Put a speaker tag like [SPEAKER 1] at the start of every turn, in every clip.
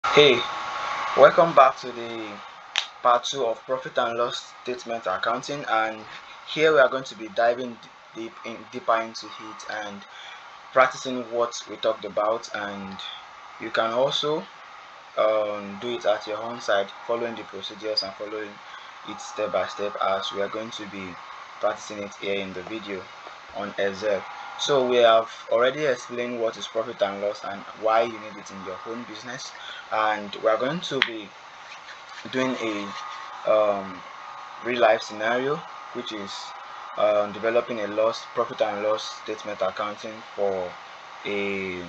[SPEAKER 1] Hey, welcome back to the part 2 of profit and loss statement accounting, and here we are going to be diving deeper into it and practicing what we talked about. And you can also do it at your own side, following the procedures and following it step by step, as we are going to be practicing it here in the video on Excel. So we have already explained what is profit and loss and why you need it in your own business, and we are going to be doing a real life scenario, which is developing a profit and loss statement accounting for a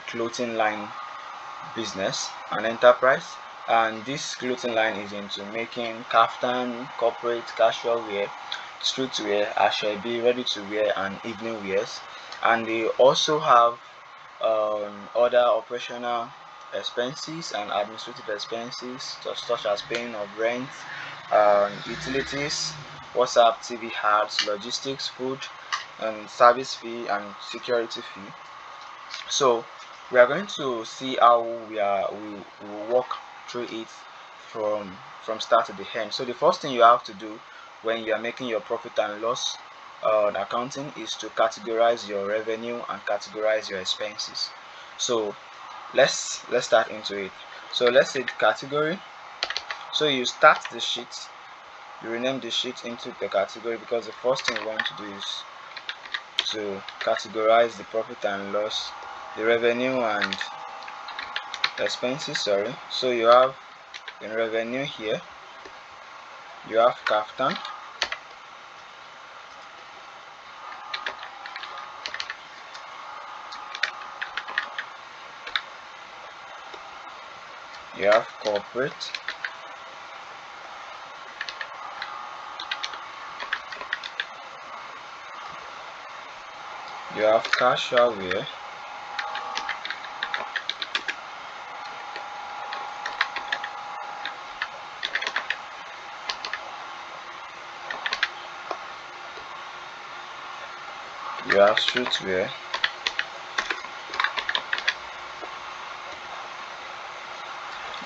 [SPEAKER 1] clothing line business, an enterprise. And this clothing line is into making kaftan, corporate, casual wear, streetwear, ashebi, ready to wear, and evening wears. And they also have other operational expenses and administrative expenses, such as paying of rent, utilities, WhatsApp, TV ads, logistics, food, and service fee and security fee. So we are going to see how we will walk through it from start to the end. So the first thing you have to do when you are making your profit and loss accounting is to categorize your revenue and categorize your expenses. So let's start into it. So let's say the category. So you start the sheet, you rename the sheet into the category, because the first thing you want to do is to categorize the profit and loss, the revenue and expenses. Sorry. So you have in revenue here, you have kaftan, you have corporate, you have casual wear, you have streetwear,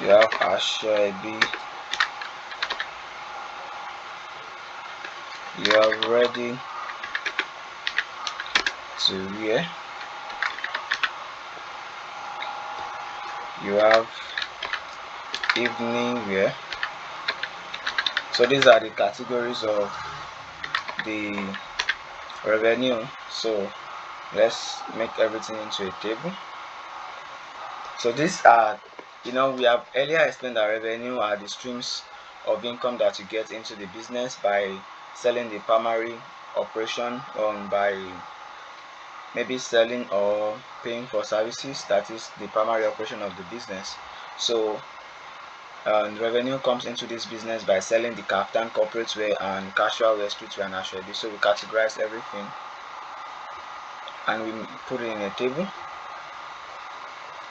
[SPEAKER 1] you have ashebi, you have ready to wear, you have evening wear. So these are the categories of the revenue. So let's make everything into a table. So these are, we have earlier explained that revenue are the streams of income that you get into the business by selling the primary operation, by maybe selling or paying for services. That is the primary operation of the business. So revenue comes into this business by selling the kaftan, corporate wear, and casual wear, streetwear, and ashwabi. So we categorize everything and we put it in a table.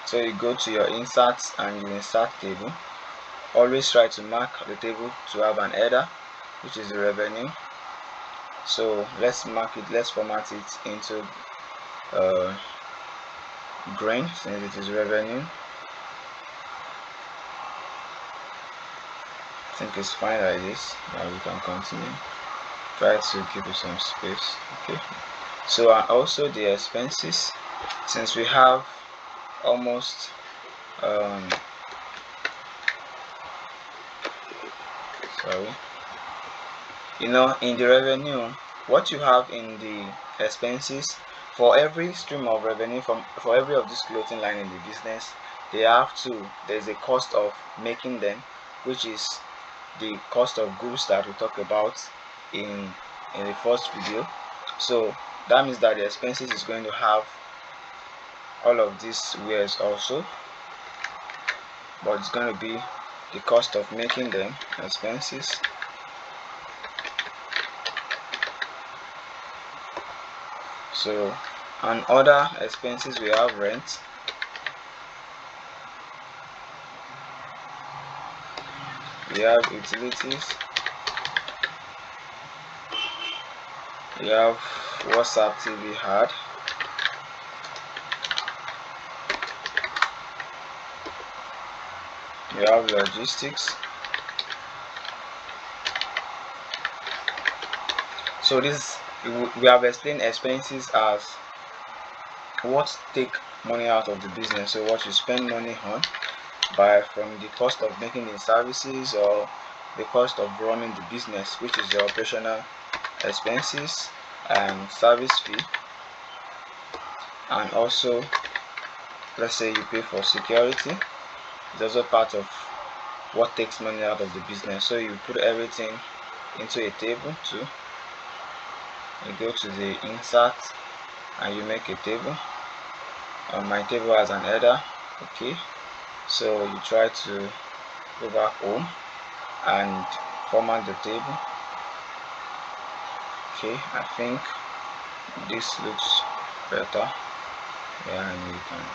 [SPEAKER 1] So you go to your inserts and you insert table. Always try to mark the table to have an header, which is the revenue. So let's format it into green, since it is revenue. I think it's fine like this. Now we can continue. Try to give it some space. Okay. So also the expenses, since we have almost in the revenue, what you have in the expenses, for every stream of revenue, for every of this clothing line in the business, there's a cost of making them, which is the cost of goods that we talk about in the first video. So that means that the expenses is going to have all of these wares also, but it's going to be the cost of making them, expenses. So, and other expenses, we have rent, we have utilities, we have WhatsApp, TV ad, we have logistics. So this, we have explained expenses as what take money out of the business, so what you spend money on, from the cost of making the services or the cost of running the business, which is the operational expenses and service fee. And also, let's say you pay for security, it's also part of what takes money out of the business. So you put everything into a table too. You go to the insert and you make a table. My table has an header. Okay, so you try to go back home and format the table. Okay, I think this looks better. Yeah, and we can.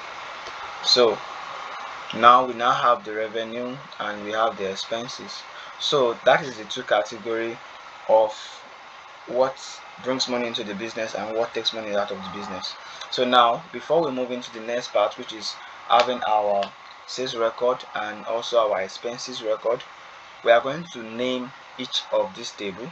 [SPEAKER 1] So now we have the revenue and we have the expenses. So that is the two category of what brings money into the business and what takes money out of the business. So now, before we move into the next part, which is having our sales record and also our expenses record, we are going to name each of this table.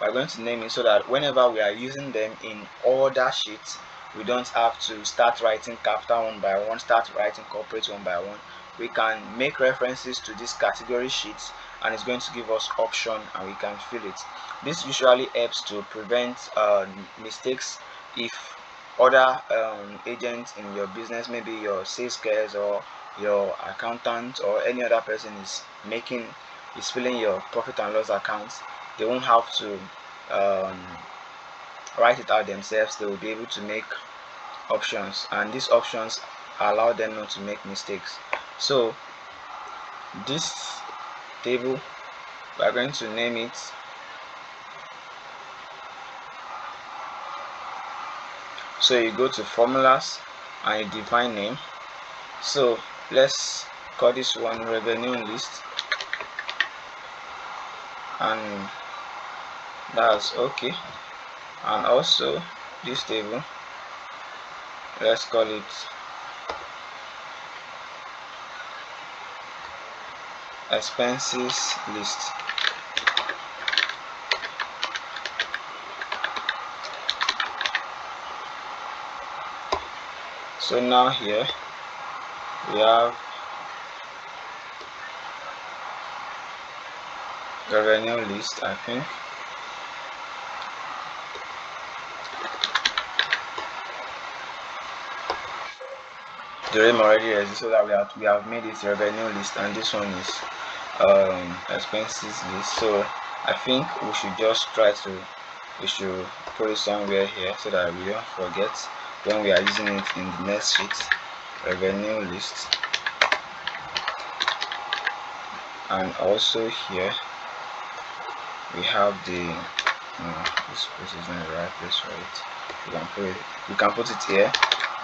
[SPEAKER 1] We are going to name it so that whenever we are using them in order sheets, we don't have to start writing capital one by one, start writing corporate one by one. We can make references to these category sheets and it's going to give us option and we can fill it. This usually helps to prevent mistakes if other agents in your business, maybe your sales guys or your accountant or any other person is filling your profit and loss accounts. They won't have to write it out themselves. They will be able to make options, and these options allow them not to make mistakes. So this table, we are going to name it so you go to formulas and you define name. So let's call this one revenue list, and that's okay. And also this table, let's call it expenses list. So now here we have the revenue list. I think the name already exists, so that we have made it revenue list, and this one is expenses list. So I think we should just put it somewhere here so that we don't forget when we are using it in the next sheet. Revenue list, and also here we have the this place is not the right place for it. We can put it here,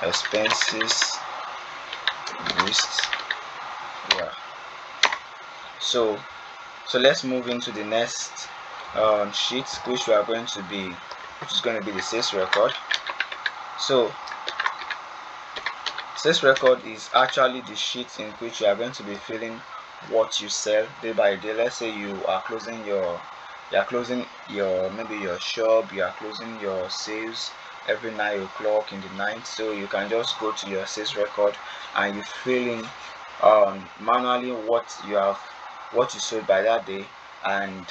[SPEAKER 1] expenses list. Yeah. So let's move into the next sheet, which is going to be the sales record. So sales record is actually the sheet in which you are going to be filling what you sell day by day. Let's say you are closing your maybe your shop, you are closing your sales every 9 o'clock in the night. So you can just go to your sales record and you fill in manually what you sold by that day, and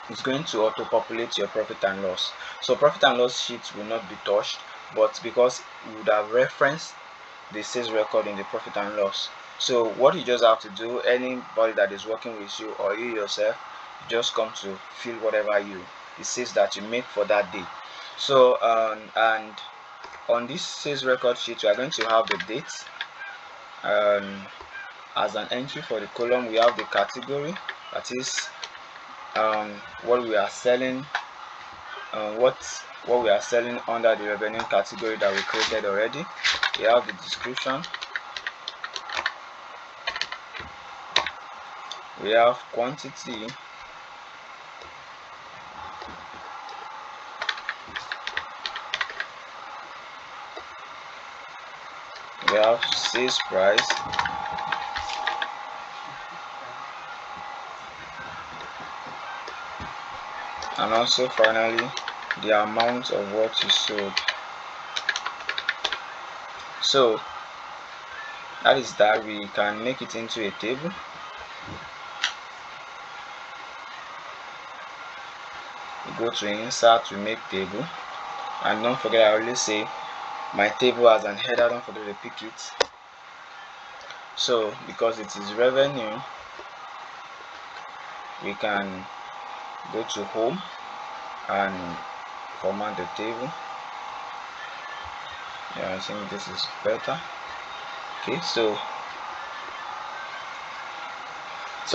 [SPEAKER 1] it's going to auto populate your profit and loss. So profit and loss sheets will not be touched, but because you would have referenced the sales record in the profit and loss, so what you just have to do, anybody that is working with you or you yourself, you just come to fill whatever it says that you make for that day. So and on this sales record sheet, we are going to have the dates. As an entry for the column, we have the category, that is what we are selling, what we are selling under the revenue category that we created already. We have the description, we have quantity, we have sales price, and also finally the amount of what you sold. So that is that. We can make it into a table. We go to insert, we make table, and don't forget I always say my table has an header, don't forget to pick it. So because it is revenue, we can go to home and format the table. Yeah, I think this is better. Okay, so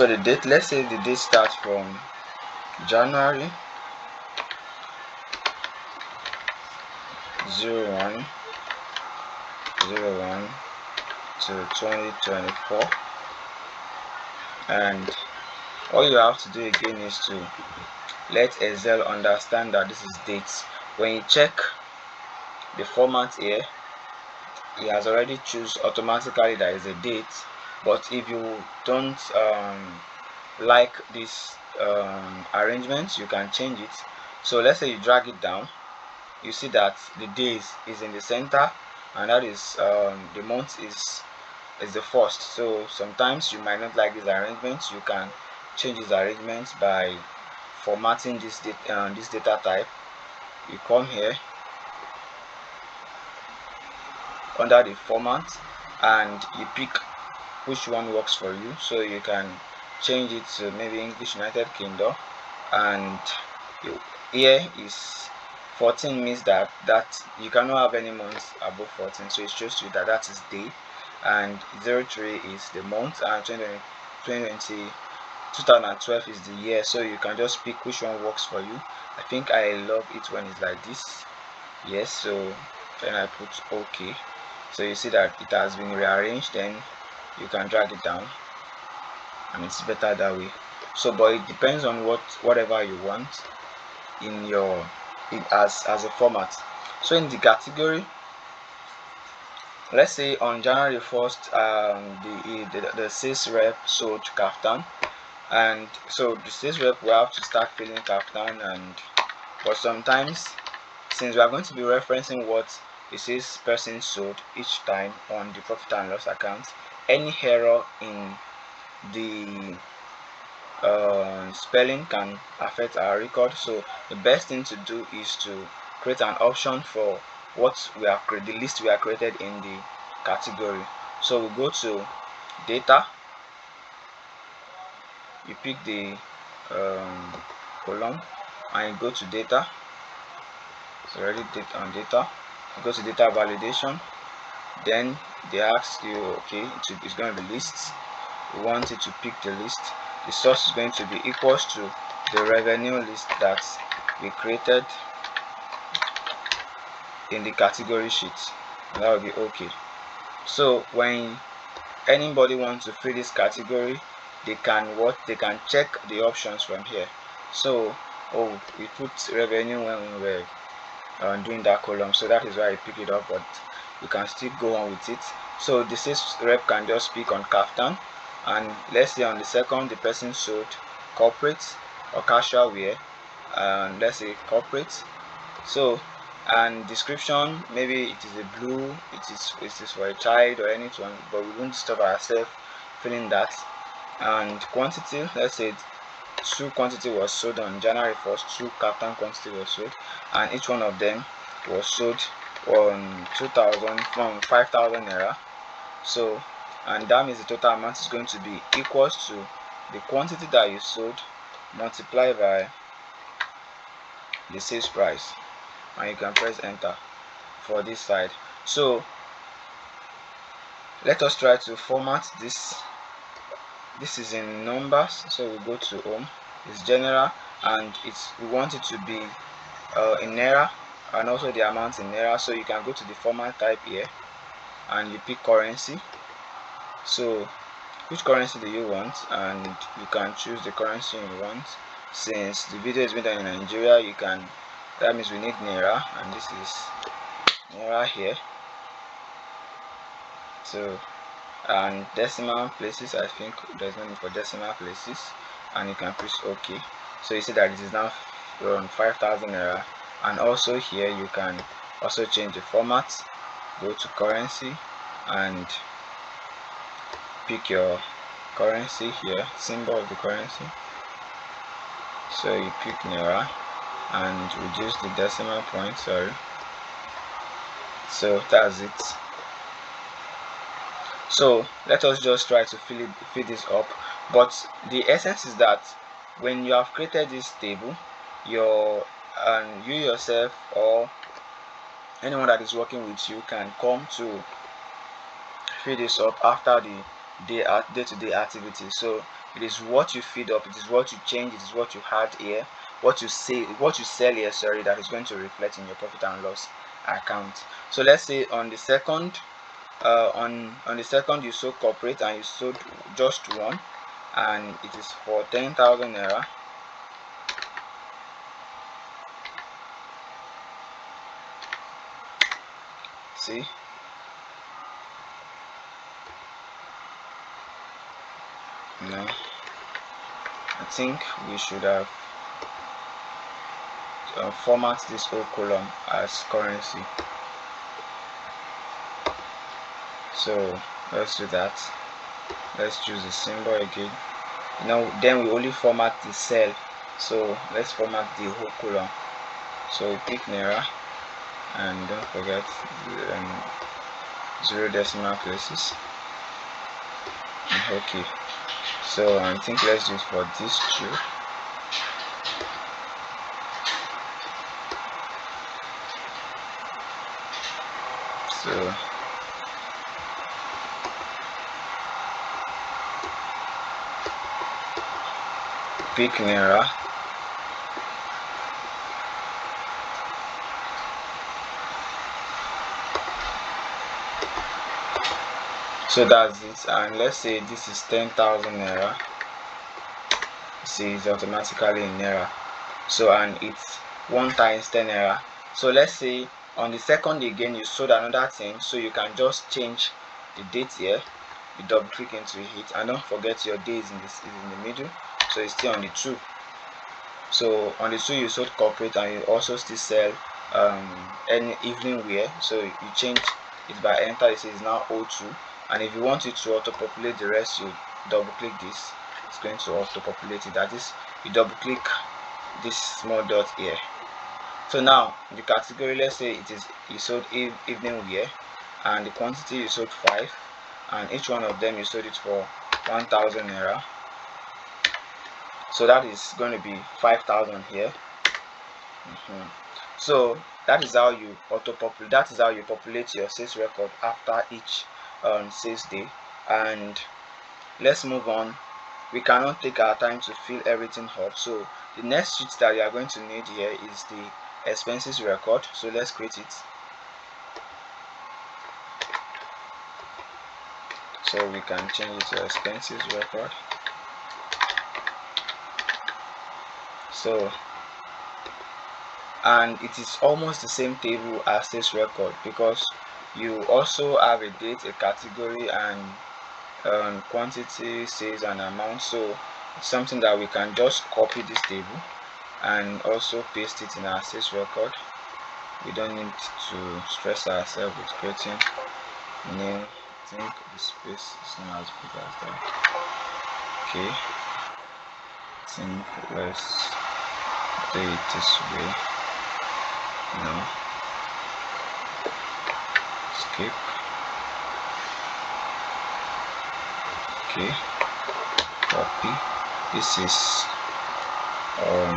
[SPEAKER 1] the date, let's say the date starts from January 01 to 2024, and all you have to do again is to let Excel understand that this is dates. When you check the format here, it has already choose automatically that is a date, but if you don't like this arrangement, you can change it. So let's say you drag it down, you see that the days is in the center, and that is the month is the first. So sometimes you might not like these arrangements, you can change these arrangements by formatting this data type. You come here under the format and you pick which one works for you. So you can change it to maybe English United Kingdom, and here is 14 means that you cannot have any months above 14, so it shows you that that is day, and 03 is the month, and 2012 is the year. So you can just pick which one works for you. I think I love it when it's like this. Yes, so then I put OK. So you see that it has been rearranged. Then you can drag it down, and it's better that way. So but it depends on whatever you want in your as a format. So in the category, let's say on January 1st, the sales rep sold kaftan, and so the sales rep will have to start filling kaftan. And but sometimes, since we are going to be referencing what the sales person sold each time on the profit and loss account, any error in the spelling can affect our record. So the best thing to do is to create an option for what we have created, the list we are created in the category. So we go to data, you pick the column, and you go to data. So already data on data, you go to data validation. Then they ask you, okay, it's going to be lists. We want it to pick the list. The source is going to be equals to the revenue list that we created in the category sheet, and that will be okay. So when anybody wants to fill this category, they can check the options from here. So we put revenue when we were doing that column, so that is why I pick it up, but you can still go on with it. So the sales rep can just pick on kaftan, and let's say on the second the person sold corporate or casual wear, and let's say corporate. So and description, maybe it is a blue, it is for a child or anyone, but we won't disturb ourselves filling that. And quantity, let's say 2 quantity was sold on January 1st, 2 kaftan quantity was sold, and each one of them was sold on 2,000 from 5,000 naira. So and that means the total amount is going to be equals to the quantity that you sold multiplied by the sales price, and you can press enter for this side. So let us try to format this. This is in numbers, so we go to home, it's general, and we want it to be in naira, and also the amount in naira. So you can go to the format type here and you pick currency. So which currency do you want, and you can choose the currency you want. Since the video is made in Nigeria, that means we need naira, and this is naira here. So and decimal places, I think there's no need for decimal places, and you can press OK. So you see that it is now 5,000 naira. And also here you can also change the format. Go to currency and pick your currency here, symbol of the currency. So you pick naira and reduce the decimal point, sorry. So that's it. So let us just try to fill this up. But the essence is that when you have created this table, you yourself or anyone that is working with you can come to fill this up after the day-to-day activity. So it is what you feed up, it is what you change, it is what you add here, what you sell here, sorry, that is going to reflect in your profit and loss account. So let's say on the second on the second you sold corporate and you sold just one, and it is for 10,000 naira. See, no, I think we should have format this whole column as currency. So let's do that. Let's choose the symbol again. Now then we only format the cell, so let's format the whole column. So we pick naira and don't forget the 0 decimal places. Okay, so I think let's do it for these two. So pick naira, so that's it. And let's say this is 10,000 naira. See, it's automatically in naira. So and it's 1 times 10 naira. So let's say on the second again you sold another 10, so you can just change the date here. You double click into it, and don't forget your day is in the middle, so it's still on the 2. So on the 2 you sold corporate and you also still sell any evening wear, so you change it by enter. It says now O2, and if you want it to auto populate the rest, you double click this, it's going to auto populate it. That is, you double click this small dot here. So now the category, let's say it is you sold evening wear, and the quantity you sold 5, and each one of them you sold it for 1,000 naira. So that is going to be 5,000 here. So that is how you auto-populate. That is how you populate your sales record after each sales day. And let's move on. We cannot take our time to fill everything up. So the next sheet that you are going to need here is the expenses record. So let's create it. So we can change it to expenses record. So, and it is almost the same table as this record, because you also have a date, a category, and quantity, sales, and amount. So it's something that we can just copy this table and also paste it in our sales record. We don't need to stress ourselves with creating new. I think the space is not as big as that. Okay, I think let's do it this way. No, skip. Okay, copy. This is 1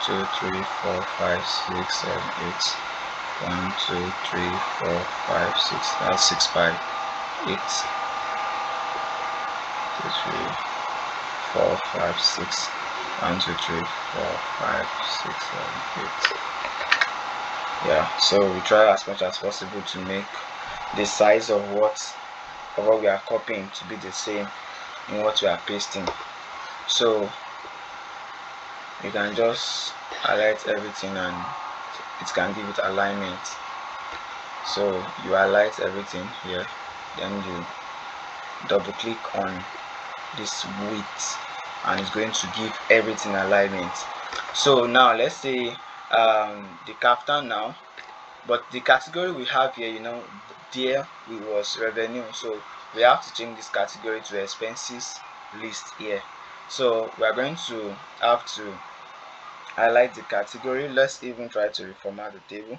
[SPEAKER 1] 2 3 4 5 6 7 8. 1 2 3 4 5 6. That's 6 by 8. 2 3 4 5 6. 1 2 3 4 5 6 7 8. Yeah, so we try as much as possible to make the size of what we are copying to be the same in what we are pasting. So you can just highlight everything and it can give it alignment. So you highlight everything here, then you double click on this width and it's going to give everything alignment. So now let's say the kaftan now, but the category we have here, there we was revenue, so we have to change this category to expenses list here. So we are going to have to highlight the category. Let's even try to reformat the table.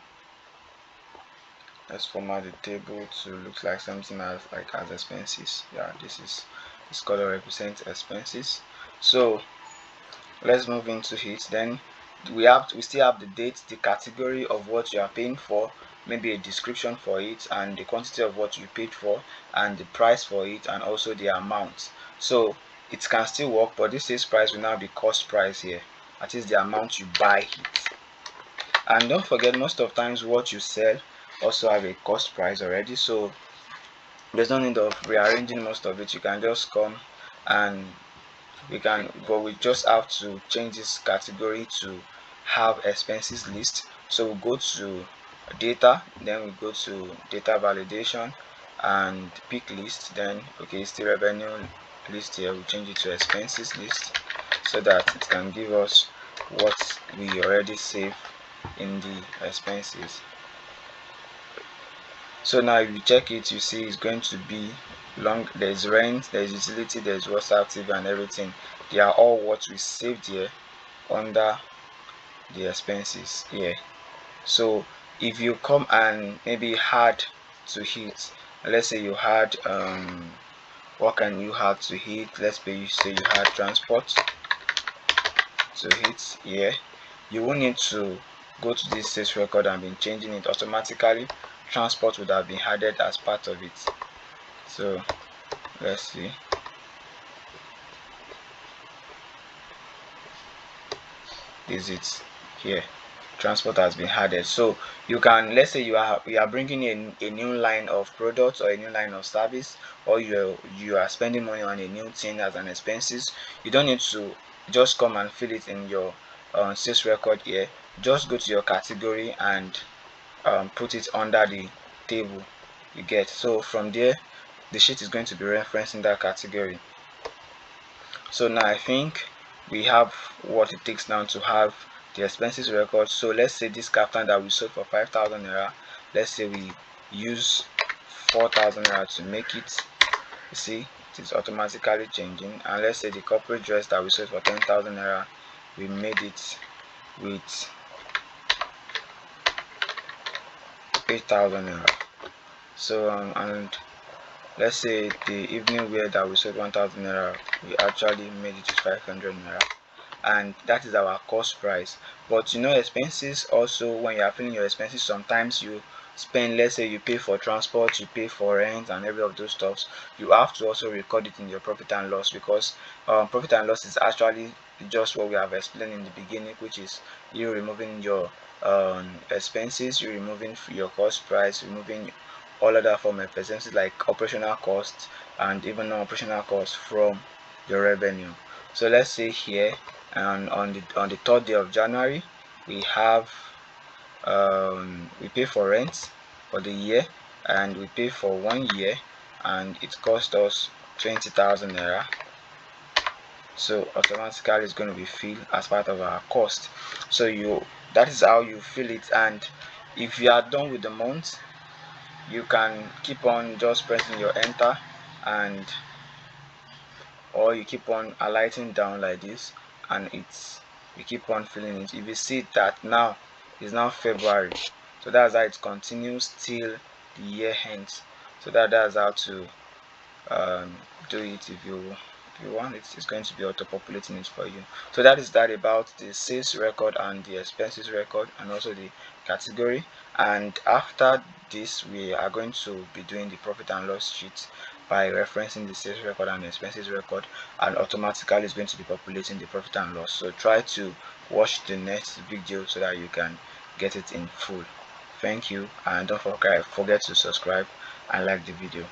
[SPEAKER 1] Let's format the table to look like something as expenses. Yeah, this color represents expenses. So let's move into it. Then we still have the date, the category of what you are paying for, maybe a description for it, and the quantity of what you paid for, and the price for it, and also the amount. So it can still work, but this sales price will now be cost price here. That is the amount you buy it. And don't forget, most of times what you sell also have a cost price already, so there's no need of rearranging most of it. You can just come and we just have to change this category to have expenses list. So we'll go to data, then we go to data validation and pick list. Then okay, still revenue list here, we change it to expenses list so that it can give us what we already save in the expenses. So now if you check it, you see it's going to be long. There's rent, there's utility, there's WhatsApp TV and everything. They are all what we saved here under the expenses here. So if you come and maybe add to it, let's say you had what can you add to it? Let's say you had transport to it here. You won't need to go to this sales record and be changing it automatically. Transport would have been added as part of it. So let's see. Is it here? Transport has been added. So you can, let's say you are bringing in a new line of products or a new line of service, or you are spending money on a new thing as an expenses. You don't need to just come and fill it in your sales record here. Just go to your category and put it under the table you get. So from there the sheet is going to be referencing that category. So now I think we have what it takes now to have the expenses record. So let's say this kaftan that we sold for 5,000 naira, let's say we use 4,000 naira to make it. You see it is automatically changing. And let's say the corporate dress that we sold for 10,000 naira, we made it with 8,000 naira. So and let's say the evening wear that we sold 1,000 naira, we actually made it to 500 naira, and that is our cost price. But expenses also, when you are filling your expenses, sometimes you spend, let's say you pay for transport, you pay for rent and every of those stuffs. You have to also record it in your profit and loss, because profit and loss is actually just what we have explained in the beginning, which is you removing your expenses, you removing your cost price, removing all other form of expenses like operational costs and even non-operational costs from your revenue. So let's say here, and on the 3rd day of January, we have we pay for rent for the year, and we pay for 1 year, and it cost us 20,000 naira. So automatically it's going to be filled as part of our cost. So that is how you fill it. And if you are done with the month, you can keep on just pressing your enter, and or you keep on alighting down like this, and you keep on filling it. If you see that now is now February, so that's how it continues till the year ends. So that's how to do it. If you want it, it's going to be auto populating it for you. So that is that about the sales record and the expenses record, and also the category. And after this, we are going to be doing the profit and loss sheet by referencing the sales record and the expenses record, and automatically it's going to be populating the profit and loss. So try to watch the next video so that you can get it in full. Thank you, and don't forget to subscribe and like the video.